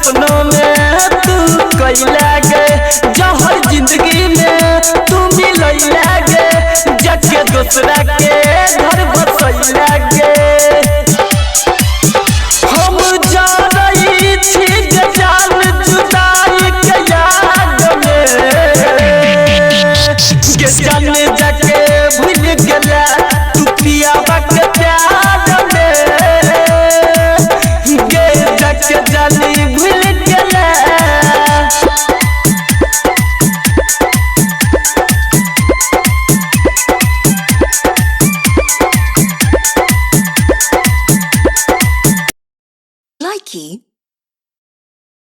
सपनों में तू कैला गे जहर जिंदगी में तू मिलैला गे जाके दूसरा के घर बसैला गे हम जा रही थी जान जुदाई के याद में के जाने जाके भूल गेला तू पियावा के प्यार में गे जाके जानी भूल गेला Likey